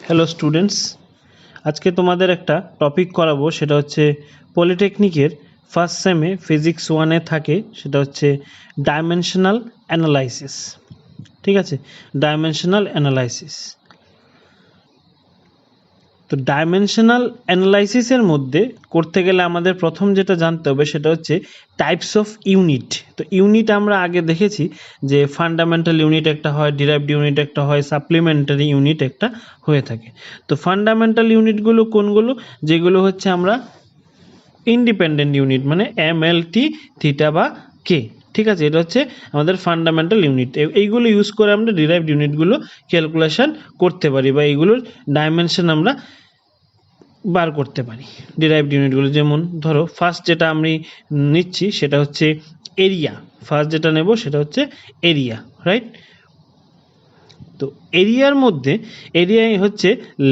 Hello students, আজকে তোমাদের একটা টপিক করাবো, সেটা হচ্ছে পলিটেকনিকের ফার্স্ট সেমে ফিজিক্স 1-এ থাকে, সেটা হচ্ছে ডাইমেনশনাল অ্যানালাইসিস। ঠিক আছে, ডাইমেনশনাল অ্যানালাইসিস। তো ডাইমেনশনাল অ্যানালাইসিসের মধ্যে করতে গেলে আমাদের প্রথম যেটা জানতে হবে সেটা হচ্ছে টাইপস অফ ইউনিট। তো ইউনিট আমরা আগে দেখেছি যে ফান্ডামেন্টাল ইউনিট একটা হয়, ডিরাইভড ইউনিট একটা হয়, সাপ্লিমেন্টারি ইউনিট একটা হয়ে থাকে। তো ফান্ডামেন্টাল ইউনিটগুলো কোনগুলো? যেগুলো হচ্ছে আমরা ইন্ডিপেন্ডেন্ট ইউনিট, মানে এম এল টি থিটা বা কে। ঠিক আছে, এটা হচ্ছে আমাদের ফান্ডামেন্টাল ইউনিট। এইগুলো ইউজ করে আমরা ডিরাইভড ইউনিটগুলো ক্যালকুলেশন করতে পারি বা এইগুলোর ডাইমেনশন আমরা বার করতে পারি। ডিরাইভড ইউনিটগুলো যেমন ধরো ফার্স্ট যেটা আমি নিচ্ছি সেটা হচ্ছে এরিয়া। ফার্স্ট যেটা নেব সেটা হচ্ছে এরিয়া, রাইট? তো এরিয়ার মধ্যে এরিয়া হচ্ছে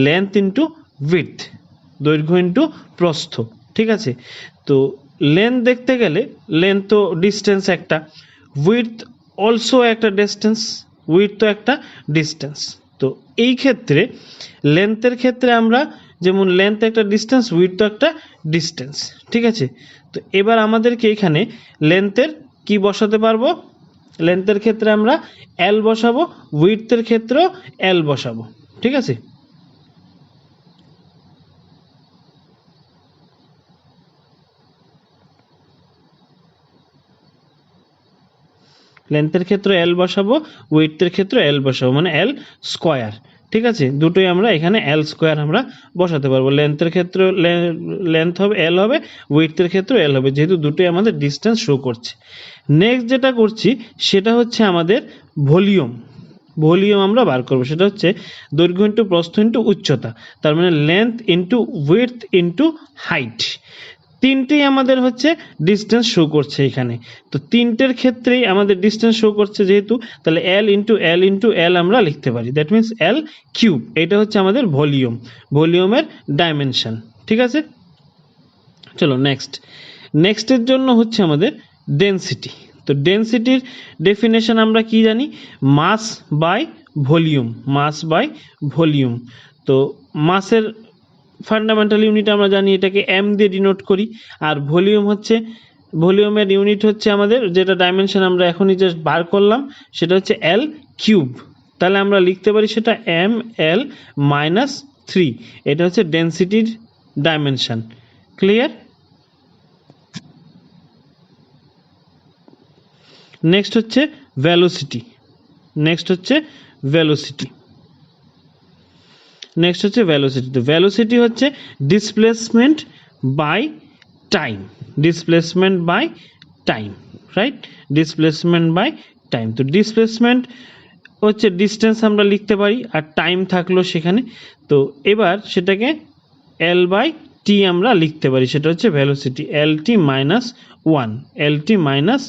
লেন্থ ইন্টু উইডথ, দৈর্ঘ্য ইন্টু প্রস্থ। ঠিক আছে, তো লেন্থ দেখতে গেলে লেন্থ তো ডিস্টেন্স একটা, উইডথ অলসো একটা ডিস্টেন্স, উইডথ তো একটা ডিস্টেন্স। তো এই ক্ষেত্রে লেন্থের ক্ষেত্রে আমরা যেমন লেন্থ একটা ডিস্টেন্স, উইডথ তো একটা ডিস্টেন্স। ঠিক আছে, তো এবার আমাদেরকে এখানে লেন্থের কি বসাতে পারবো? লেন্থের ক্ষেত্রে আমরা এল বসাবো, উইডথের ক্ষেত্রেও এল বসাবো। ঠিক আছে, লেন্থের ক্ষেত্রে এল বসাবো, উইডথের ক্ষেত্রে এল বসাবো, মানে এল স্কোয়ার। ঠিক আছে, দুটোই আমরা এখানে এল স্কোয়ার আমরা বসাতে পারবো। লেন্থের ক্ষেত্রে লেন্থ হবে এল হবে, উইডথের ক্ষেত্রে এল হবে, যেহেতু দুটোই আমাদের ডিস্টেন্স শো করছে। নেক্সট যেটা করছি সেটা হচ্ছে আমাদের ভলিউম। ভলিউম আমরা বার করবো, সেটা হচ্ছে দৈর্ঘ্য ইন্টু প্রস্থ ইন্টু উচ্চতা, তার মানে length into width into height. তিনটেই আমাদের হচ্ছে ডিস্টেন্স শো করছে এখানে। তো তিনটের ক্ষেত্রেই আমাদের ডিস্টেন্স শো করছে যেহেতু, তাহলে L into L into L আমরা লিখতে পারি, দ্যাট মিনস এল কিউব। এটা হচ্ছে আমাদের ভলিউম, ভলিউমের ডাইমেনশন। ঠিক আছে, চলো নেক্সটের জন্য হচ্ছে আমাদের ডেনসিটি। তো ডেনসিটির ডেফিনেশন আমরা কি জানি? Mass by volume, mass by volume. তো মাসের ফান্ডামেন্টাল ইউনিট আমরা জানি, এটাকে এম দিয়ে ডিনোট করি। আর ভলিউম হচ্ছে, ভলিউমের ইউনিট হচ্ছে আমাদের যেটা ডাইমেনশন আমরা এখনই জাস্ট বার করলাম, সেটা হচ্ছে এল কিউব। তাহলে আমরা লিখতে পারি সেটা এম এল মাইনাস 3। এটা হচ্ছে ডেনসিটির ডাইমেনশন। ক্লিয়ার? নেক্সট হচ্ছে ভেলোসিটি। নেক্সট হচ্ছে ভেলোসিটি। নেক্সট হচ্ছে ভেলোসিটি। তো ভেলোসিটি হচ্ছে displacement by time, displacement by time, right? Displacement by time. তো ডিসপ্লেসমেন্ট হচ্ছে ডিস্টেন্স আমরা লিখতে পারি, আর টাইম থাকলো সেখানে। তো এবার সেটাকে এল বাই টি আমরা লিখতে পারি, সেটা হচ্ছে ভেলোসিটি, এল টি মাইনাস 1, এল টি মাইনাস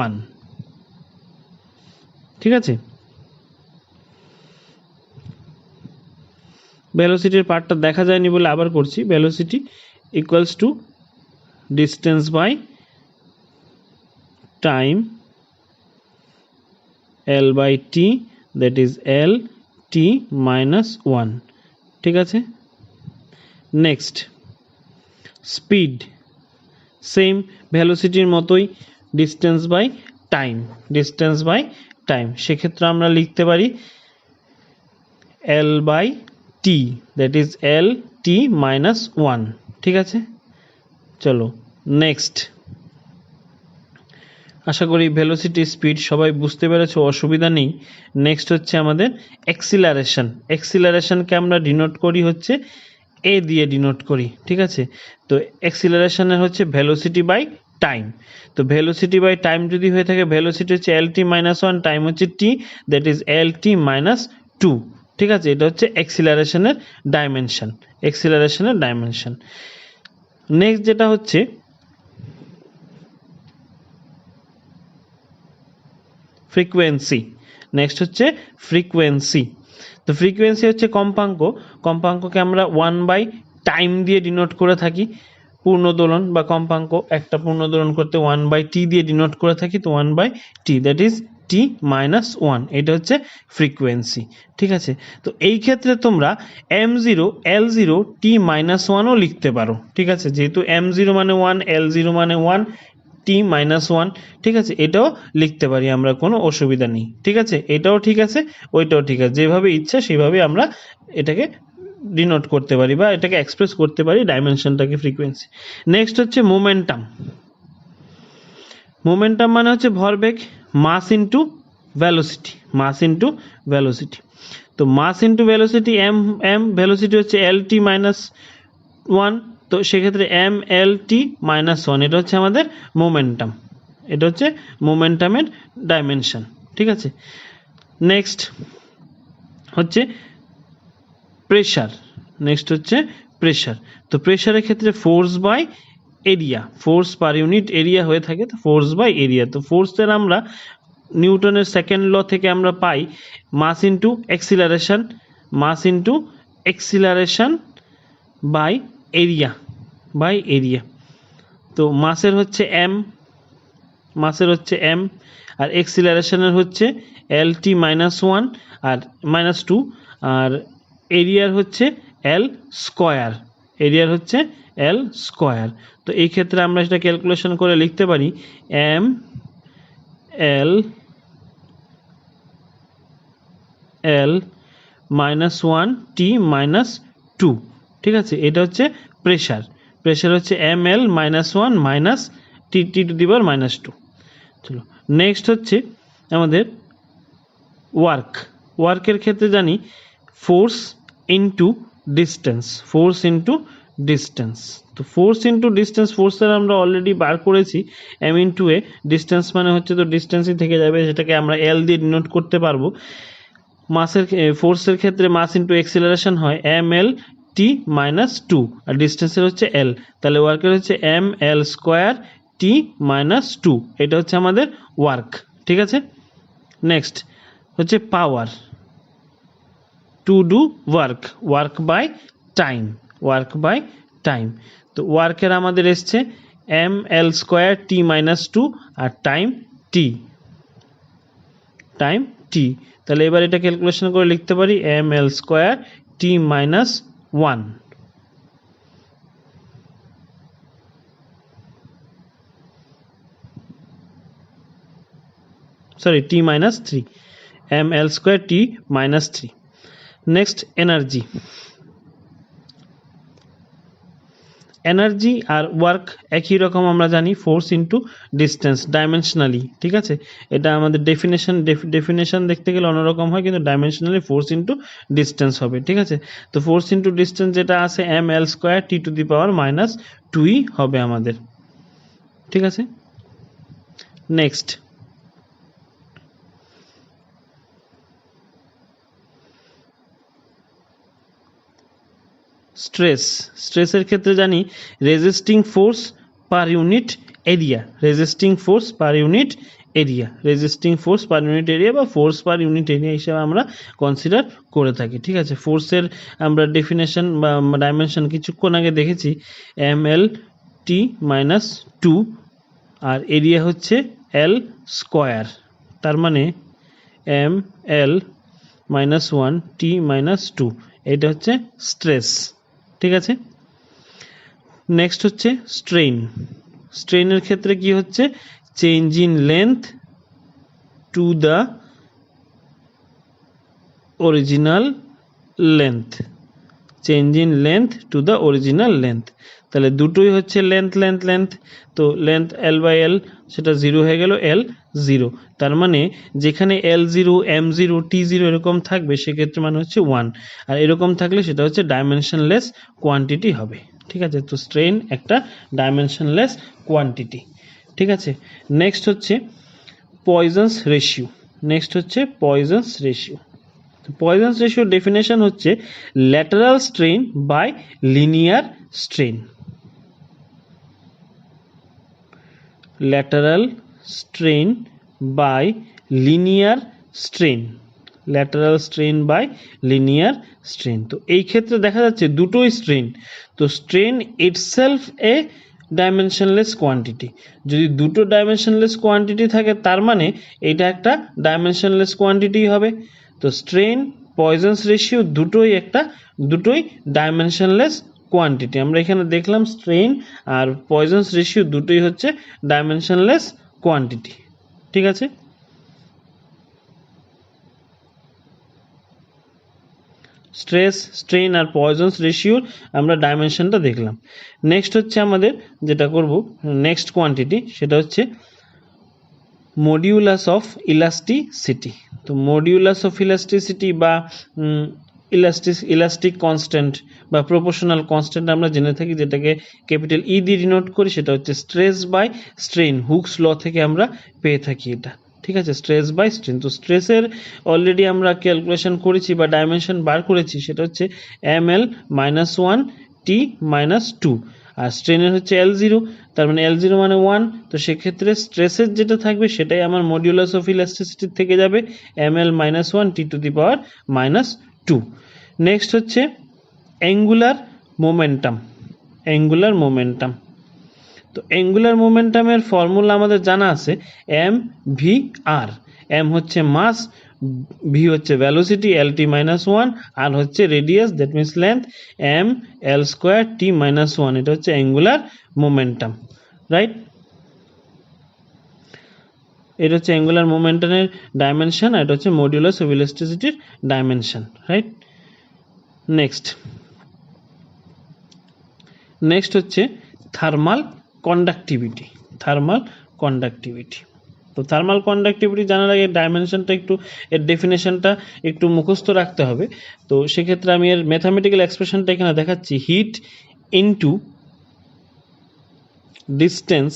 1। ঠিক আছে, ভেলোসিটির পার্টটা দেখা যায়নি বলে আবার করছি। Velocity equals to distance by time, L by T, that is L T minus 1। ঠিক আছে, নেক্সট স্পিড, সেম ভেলোসিটির মতোই distance by time, distance by time. সেক্ষেত্রে আমরা লিখতে পারি L by T, that is L T minus 1। ঠিক আছে, চলো নেক্সট। আশা করি ভেলোসিটি স্পিড সবাই বুঝতে পেরেছো, অসুবিধা নেই। নেক্সট হচ্ছে আমাদের অ্যাক্সিলারেশন। অ্যাক্সিলারেশনকে আমরা ডিনোট করি হচ্ছে এ দিয়ে ডিনোট করি। ঠিক আছে, তো অ্যাক্সিলারেশনের হচ্ছে ভেলোসিটি বাই টাইম। তো ভেলোসিটি বাই টাইম যদি হয়ে থাকে, ভেলোসিটি হচ্ছে এল টি মাইনাস 1, টাইম হচ্ছে T, that is L T minus 2। ঠিক আছে, এটা হচ্ছে অ্যাক্সিলারেশনের ডাইমেনশন, অ্যাক্সিলারেশনের ডাইমেনশন। নেক্সট যেটা হচ্ছে ফ্রিকোয়েন্সি। নেক্সট হচ্ছে ফ্রিকোয়েন্সি। তো ফ্রিকোয়েন্সি হচ্ছে কম্পাঙ্ক। কম্পাঙ্ককে আমরা 1 বাই টাইম দিয়ে ডিনোট করে থাকি। পূর্ণদোলন বা কম্পাঙ্ক একটা পূর্ণদোলন করতে 1 বাই টি দিয়ে ডিনোট করে থাকি, তো 1 by T, that is T minus one, এটা হচ্ছে ফ্রিকোয়েন্সি। ঠিক আছে, তো এই ক্ষেত্রে তোমরা m0 L0 টি মাইনাস ওয়ানও লিখতে পারো। ঠিক আছে, যেহেতু m0 মানে ওয়ান, L0 মানে ওয়ান, টি মাইনাস ওয়ান, ঠিক আছে, এটাও লিখতে পারি আমরা, কোনো অসুবিধা নেই। ঠিক আছে, এটাও ঠিক আছে, ওইটাও ঠিক আছে, যেভাবে ইচ্ছা সেভাবে আমরা এটাকে ডিনোট করতে পারি বা এটাকে এক্সপ্রেস করতে পারি ডাইমেনশনটাকে, ফ্রিকোয়েন্সি। নেক্সট হচ্ছে মোমেন্টাম। মোমেন্টাম মানে হচ্ছে ভরবেগ, mass into velocity, mass into velocity. তো mass into velocity, M velocity হচ্ছে এল টি মাইনাস ওয়ান, তো সেক্ষেত্রে M L T minus one, এটা হচ্ছে আমাদের মোমেন্টাম, এটা হচ্ছে মোমেন্টামের ডাইমেনশন। ঠিক আছে, নেক্সট হচ্ছে প্রেশার। নেক্সট হচ্ছে প্রেশার। তো প্রেশারের ক্ষেত্রে force by area, force per unit area হয়ে থাকে, তো ফোর্স বাই এরিয়া। তো ফোর্সের আমরা নিউটনের সেকেন্ড ল থেকে আমরা পাই mass into acceleration, mass into acceleration by area, by area. তো মাসের হচ্ছে এম, মাসের হচ্ছে এম, আর এক্সিলারেশনের হচ্ছে এল টি মাইনাস ওয়ান আর মাইনাস টু, আর এরিয়ার হচ্ছে এল স্কোয়ার, এরিয়ার হচ্ছে এল স্কোয়ার। তো এই ক্ষেত্রে আমরা সেটা ক্যালকুলেশন করে লিখতে পারি M L L minus one T minus two. ঠিক আছে, এটা হচ্ছে প্রেশার, প্রেশার হচ্ছে M L minus one minus T T to the power minus two. চলো, নেক্সট হচ্ছে আমাদের ওয়ার্ক। ওয়ার্কের ক্ষেত্রে জানি force into distance, force into distance. তো ফোর্স ইন্টু ডিস্টেন্স, ফোর্সের আমরা অলরেডি বার করেছি এম ইন্টু এ, ডিস্টেন্স মানে হচ্ছে তো ডিস্টেন্সই থেকে যাবে, সেটাকে আমরা এল দিয়ে ডিনোট করতে পারবো। মাসের ফোর্সের ক্ষেত্রে মাস ইন্টু এক্সিলারেশন হয় M L T minus two, আর ডিস্টেন্সের হচ্ছে এল, তাহলে ওয়ার্কের হচ্ছে M L square T minus two, এটা হচ্ছে আমাদের ওয়ার্ক। ঠিক আছে, নেক্সট হচ্ছে power, to do work, work by time, work by time. তো ওয়ার্কের আমাদের এসছে M L square T minus two আর টাইম টি, টাইম টি। তাহলে এবার এটা ক্যালকুলেশন করে লিখতে পারি M L square T minus one, sorry T minus three, M L square T minus three. Next energy. Energy আর ওয়ার্ক একই রকম, আমরা জানি ফোর্স ইন্টু ডিস্টেন্স ডাইমেনশনালি। ঠিক আছে, এটা আমাদের ডেফিনেশন দেখতে গেলে অন্যরকম হয়, কিন্তু ডাইমেনশনালি ফোর্স ইন্টু ডিস্টেন্স হবে। ঠিক আছে, তো ফোর্স ইন্টু ডিস্টেন্স যেটা আছে M L square T to the power minus টুই হবে আমাদের। ঠিক আছে, নেক্সট স্ট্রেস। স্ট্রেসের ক্ষেত্রে জানি resisting force per unit area, resisting force per unit area, resisting force per unit area বা ফোর্স পার ইউনিট এরিয়া হিসেবে আমরা কনসিডার করে থাকি। ঠিক আছে, ফোর্সের আমরা ডেফিনেশন বা ডাইমেনশন কিছুক্ষণ আগে দেখেছি M L T minus two, আর এরিয়া হচ্ছে এল স্কোয়ার, তার মানে M L minus one T minus two, এটা হচ্ছে স্ট্রেস। ঠিক আছে, নেক্সট হচ্ছে স্ট্রেইন। স্ট্রেইনের ক্ষেত্রে কি হচ্ছে change in length to the original length, change in length to the original length. তাহলে দুটোই হচ্ছে লেন্থ লেন্থ লেন্থ, তো লেন্থ এল বাই এল সেটা জিরো হয়ে গেল, এল জিরো, তার মানে যেখানে L zero M zero T zero এরকম থাকবে সেক্ষেত্রে মানে হচ্ছে ওয়ান, আর এরকম থাকলে সেটা হচ্ছে ডাইমেনশনলেস কোয়ান্টিটি হবে। ঠিক আছে, তো স্ট্রেইন একটা ডাইমেনশনলেস কোয়ান্টিটি। ঠিক আছে, নেক্সট হচ্ছে পয়জনস রেশিও। নেক্সট হচ্ছে পয়জনস রেশিও। পয়জনস রেশিওর ডেফিনেশন হচ্ছে lateral strain by linear strain, lateral strain by linear strain, lateral strain by linear strain. তো এই ক্ষেত্রে দেখা যাচ্ছে দুটোই স্ট্রেন, তো strain itself a dimensionless quantity. যদি দুটো ডাইমেনশনলেস কোয়ান্টিটি থাকে তার মানে এটা একটা ডাইমেনশনলেস কোয়ান্টিটি হবে। তো স্ট্রেন পয়জনস রেশিও দুটোই ডাইমেনশনলেস কোয়ান্টিটি। আমরা এখানে দেখলাম স্ট্রেন আর পয়জনস রেশিও দুটোই হচ্ছে ডাইমেনশনলেস কোয়ান্টিটি। ঠিক আছে, স্ট্রেস, স্ট্রেন আর পয়জনস রেশিওর আমরা ডাইমেনশনটা দেখলাম। নেক্সট হচ্ছে আমাদের যেটা করব নেক্সট কোয়ান্টিটি, সেটা হচ্ছে মডিউলাস অফ ইলাস্টিসিটি। তো মডিউলাস অফ ইলাস্টিসিটি বা ইলাস্টিক কনস্ট্যান্ট বা প্রপোর্শনাল কনস্ট্যান্ট আমরা জেনে থাকি, যেটাকে ক্যাপিটাল ই দিয়ে ডিনোট করি, সেটা হচ্ছে স্ট্রেস বাই স্ট্রেন। হুকস ল থেকে আমরা পেয়ে থাকি এটা। ঠিক আছে, স্ট্রেস বাই স্ট্রেন। তো স্ট্রেসের অলরেডি আমরা ক্যালকুলেশন করেছি বা ডাইমেনশন বার করেছি, সেটা হচ্ছে ml-1 t-2, আর স্ট্রেনের হচ্ছে L0, তার মানে L0 মানে 1। তো সেক্ষেত্রে স্ট্রেসের যেটা থাকবে সেটাই আমার মডিউলাস অফ ইলাস্টিসিটির থেকে যাবে ml-1 t⁻²। নেক্সট হচ্ছে অ্যাঙ্গুলার মোমেন্টাম। অ্যাঙ্গুলার মোমেন্টাম, তো অ্যাঙ্গুলার মোমেন্টামের ফর্মুলা আমাদের জানা আছে mv/r। m হচ্ছে মাস, v হচ্ছে ভ্যালোসিটি lt-1, আর হচ্ছে radius, that means length ml² t-1। এটা হচ্ছে অ্যাঙ্গুলার মোমেন্টাম, রাইট। এটা হচ্ছে অ্যাঙ্গুলার মোমেন্টামের ডাইমেনশন, আর এটা হচ্ছে মডিউলাস অফ ইলাস্টিসিটির ডাইমেনশন, রাইট। নেক্সট হচ্ছে থার্মাল কন্ডাক্টিভিটি। থার্মাল কন্ডাক্টিভিটি, তো থার্মাল কন্ডাক্টিভিটি জানার আগে ডাইমেনশনটা একটু, এর ডেফিনেশনটা একটু মুখস্থ রাখতে হবে। তো সেক্ষেত্রে আমি এর ম্যাথামেটিক্যাল এক্সপ্রেশনটা এখানে দেখাচ্ছি। Heat into distance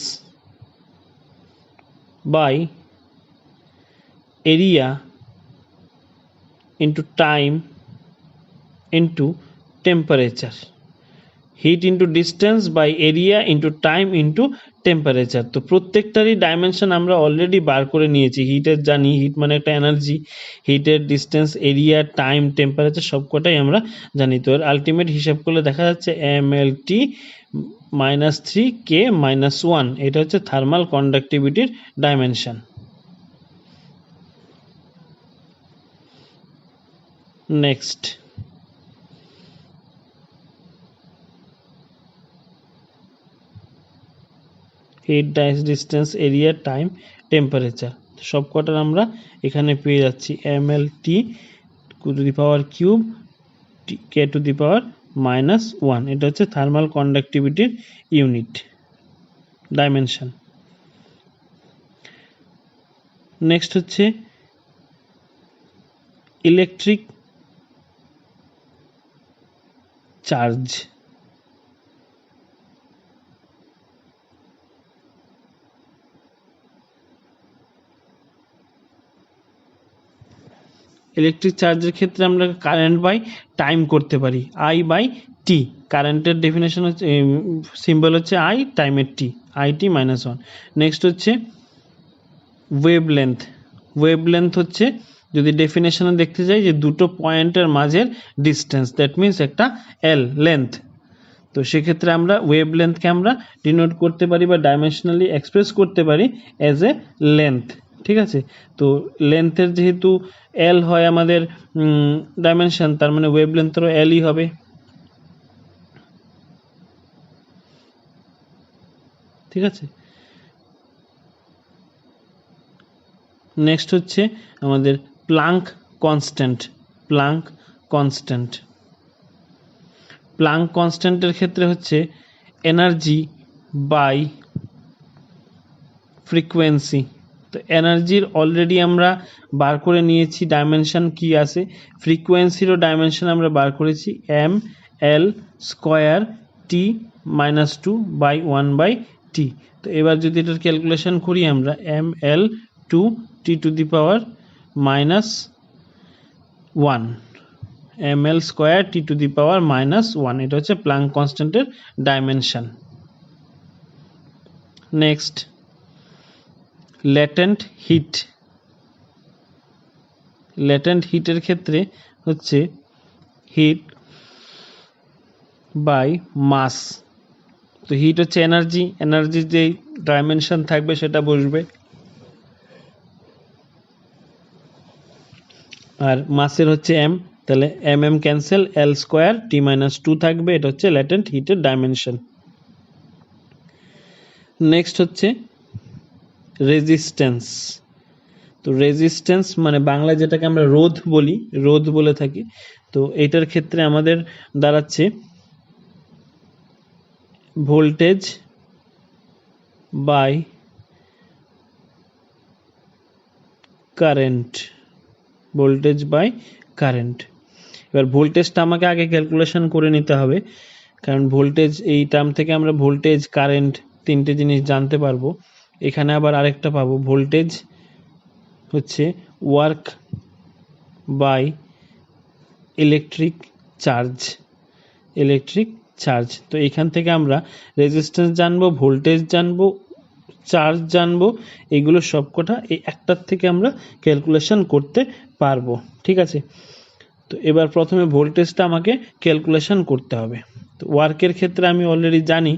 by area into time into temperature. Heat into distance by area into time into temperature. তো প্রত্যেকটারই ডাইমেনশন আমরা অলরেডি বার করে নিয়েছি। হিটের জানি, হিট মানে একটা এনার্জি। হিটের ডিস্টেন্স, এরিয়া, টাইম, টেম্পারেচার সবকটাই আমরা জানি। তো এর আলটিমেট হিসাব করলে দেখা যাচ্ছে mlt-3k-1। এটা হচ্ছে থার্মাল কন্ডাক্টিভিটির dimension. Next, heat, distance, area, time, temperature সবকটার আমরা এখানে পেয়ে যাচ্ছি mlt⁵ k⁻⁻1। এটা হচ্ছে থার্মাল কন্ডাক্টিভিটির ইউনিট, ডাইমেনশন। নেক্সট হচ্ছে ইলেকট্রিক চার্জ। ইলেকট্রিক চার্জের ক্ষেত্রে আমরা কারেন্ট বাই টাইম করতে পারি, I/t। কারেন্টের ডেফিনেশন হচ্ছে, সিম্বল হচ্ছে I, টাইমের t, it-1। নেক্সট হচ্ছে ওয়েভলেন্থ। ওয়েভলেন্থ হচ্ছে, যদি ডেফিনেশনে দেখতে যাই, যে দুটো পয়েন্টের মাঝের ডিস্টেন্স, দ্যাট মিনস একটা L লেন্থ। তো সেক্ষেত্রে আমরা ওয়েভলেন্থকে আমরা ডিনোট করতে পারি বা ডাইমেনশনালি এক্সপ্রেস করতে পারি অ্যাজ এ লেন্থ। ঠিক আছে, তো লেন্থের যেহেতু এল হয় আমাদের ডাইমেনশন, তার মানে ওয়েভলেন্থেরও এলই হবে। ঠিক আছে, নেক্সট হচ্ছে আমাদের Planck constant. Planck constant, Planck কনস্ট্যান্টের ক্ষেত্রে হচ্ছে এনার্জি বাই ফ্রিকোয়েন্সি। তো এনার্জির অলরেডি আমরা বার করে নিয়েছি ডাইমেনশন কি আছে, ফ্রিকোয়েন্সিরও ডাইমেনশন আমরা বার করেছি ml² t-2/1/t। তো এবার যদি এটার ক্যালকুলেশন করি আমরা ml2 t⁻⁻1 ml² t⁻⁻1, এটা হচ্ছে প্লাঙ্ক কনস্ট্যান্টের dimension. Next, latent heat. Latent হিটের ক্ষেত্রে হচ্ছে হিট বাই মাস। তো হিট হচ্ছে এনার্জি, এনার্জির যে ডাইমেনশন থাকবে সেটা বসবে, আর মাসের হচ্ছে এম, তাহলে এম এম ক্যান্সেল, এল স্কোয়ার টি মাইনাস 2 থাকবে, এটা হচ্ছে ল্যাটেন্ট হিটের ডাইমেনশন। নেক্সট হচ্ছে রেজিস্ট্যান্স। তো রেজিস্ট্যান্স মানে বাংলায় যেটাকে আমরা রোধ বলি, রোধ বলে থাকি। তো এটার ক্ষেত্রে আমাদের দাঁড়াচ্ছে voltage by current, voltage by current. এবার ভোল্টেজটা আমাকে আগে ক্যালকুলেশন করে নিতে হবে, কারণ ভোল্টেজ এই টার্ম থেকে আমরা ভোল্টেজ কারেন্ট তিনটে জিনিস জানতে পারবো। এখানে আবার আরেকটা পাবো, ভোল্টেজ হচ্ছে work by electric charge, electric charge. তো এখান থেকে আমরা রেজিস্ট্যান্স জানবো, ভোল্টেজ জানবো, চার্জ জানবো, এগুলো সবকটা এই একটার থেকে আমরা ক্যালকুলেশন করতে পারবো। ঠিক আছে, তো এবার প্রথমে ভোল্টেজটা আমাকে ক্যালকুলেশন করতে হবে। তো ওয়ার্কের ক্ষেত্রে আমি অলরেডি জানি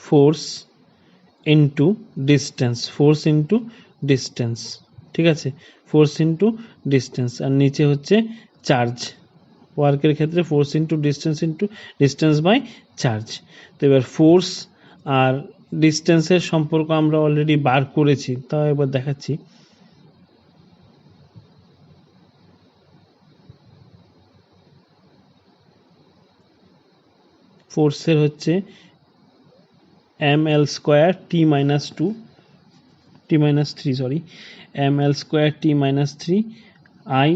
force into distance, force into distance. ঠিক আছে, ফোর্স ইন্টু ডিস্টেন্স, আর নিচে হচ্ছে চার্জ। ওয়ার্কের ক্ষেত্রে force into distance by charge. তো এবার ফোর্স আর ডিস্টেন্সের সম্পর্ক আমরা অলরেডি বার করেছি, তাও এবার দেখাচ্ছি। ফোর্সের হচ্ছে M L square T minus 2 T minus 3 sorry, M L square T minus 3 I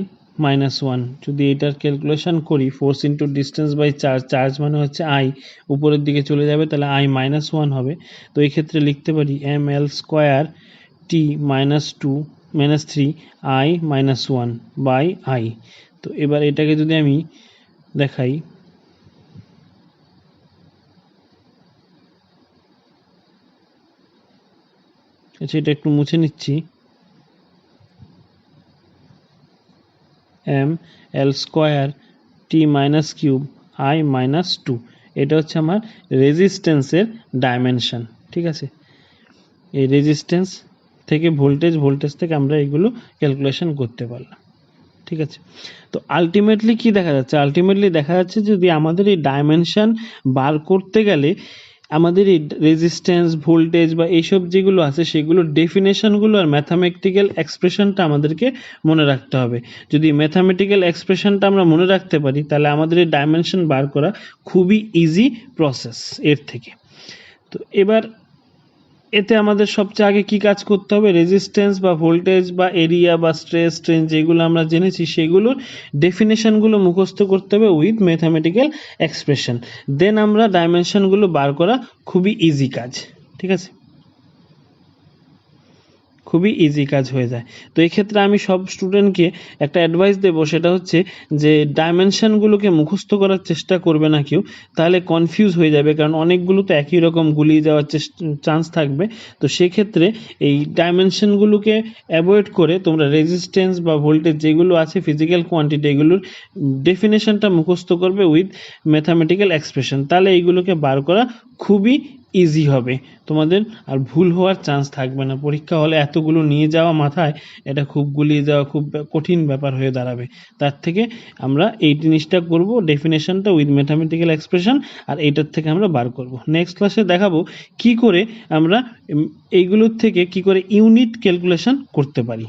minus 1। যদি এটার ক্যালকুলেশন করি, force into distance by charge, charge মানে হচ্ছে আই, উপরের দিকে চলে যাবে, তাহলে আই মাইনাস 1 হবে। তো এই ক্ষেত্রে লিখতে পারি M L square T minus 3 I minus 1 by I. তো এবার এটাকে যদি আমি দেখাই, আচ্ছা এটা একটু মুছে নিচ্ছি, M L square T minus cube I minus 2, এটা হচ্ছে আমার রেজিস্ট্যান্সের ডাইমেনশন। ঠিক আছে, এই রেজিস্ট্যান্স থেকে ভোল্টেজ, ভোল্টেজ থেকে আমরা এগুলো ক্যালকুলেশন করতে পারলাম। ঠিক আছে, তো আলটিমেটলি কি দেখা যাচ্ছে, আলটিমেটলি দেখা যাচ্ছে যদি আমাদের এই ডাইমেনশন বার করতে গেলে আমাদের এই রেজিস্ট্যান্স, ভোল্টেজ বা এইসব যেগুলো আছে সেগুলোর ডেফিনেশনগুলো আর ম্যাথামেটিক্যাল এক্সপ্রেশনটা আমাদেরকে মনে রাখতে হবে। যদি ম্যাথামেটিক্যাল এক্সপ্রেশনটা আমরা মনে রাখতে পারি, তাহলে আমাদের এই ডাইমেনশন বার করা খুবই ইজি প্রসেস এর থেকে। তো এবার এতে আমাদের সবচেয়ে আগে কি কাজ করতে হবে, রেজিস্ট্যান্স বা ভোল্টেজ বা এরিয়া বা স্ট্রেস স্ট্রেন যেগুলো আমরা জেনেছি সেগুলোর ডেফিনেশনগুলো মুখস্থ করতে হবে উইথ ম্যাথামেটিক্যাল এক্সপ্রেশন, দেন আমরা ডাইমেনশনগুলো বার করা খুবই ইজি কাজ। ঠিক আছে, খুবই ইজি কাজ হয়ে যায়। তো এই ক্ষেত্রে আমি সব স্টুডেন্টকে একটা অ্যাডভাইস দেবো, সেটা হচ্ছে যে ডাইমেনশনগুলোকে মুখস্থ করার চেষ্টা করবে না কেউ, তাহলে কনফিউজ হয়ে যাবে, কারণ অনেকগুলো তো একই রকম গুলিয়ে যাওয়ার চান্স থাকবে। তো সেক্ষেত্রে এই ডাইমেনশনগুলোকে অ্যাভয়েড করে তোমরা রেজিস্ট্যান্স বা ভোল্টেজ যেগুলো আছে ফিজিক্যাল কোয়ান্টিটি, এগুলোর ডেফিনেশনটা মুখস্থ করবে উইথ ম্যাথামেটিক্যাল এক্সপ্রেশন, তাহলে এইগুলোকে বার করা খুবই ইজি হবে তোমাদের, আর ভুল হওয়ার চান্স থাকবে না। পরীক্ষা হলে এতগুলো নিয়ে যাওয়া মাথায়, এটা খুব গুলিয়ে যাওয়া খুব কঠিন ব্যাপার হয়ে দাঁড়াবে। তার থেকে আমরা এই জিনিসটা করব, ডেফিনেশনটা উইথ ম্যাথামেটিক্যাল এক্সপ্রেশন, আর এইটার থেকে আমরা বার করব। নেক্সট ক্লাসে দেখাবো কি করে আমরা এইগুলোর থেকে কি করে ইউনিট ক্যালকুলেশন করতে পারি।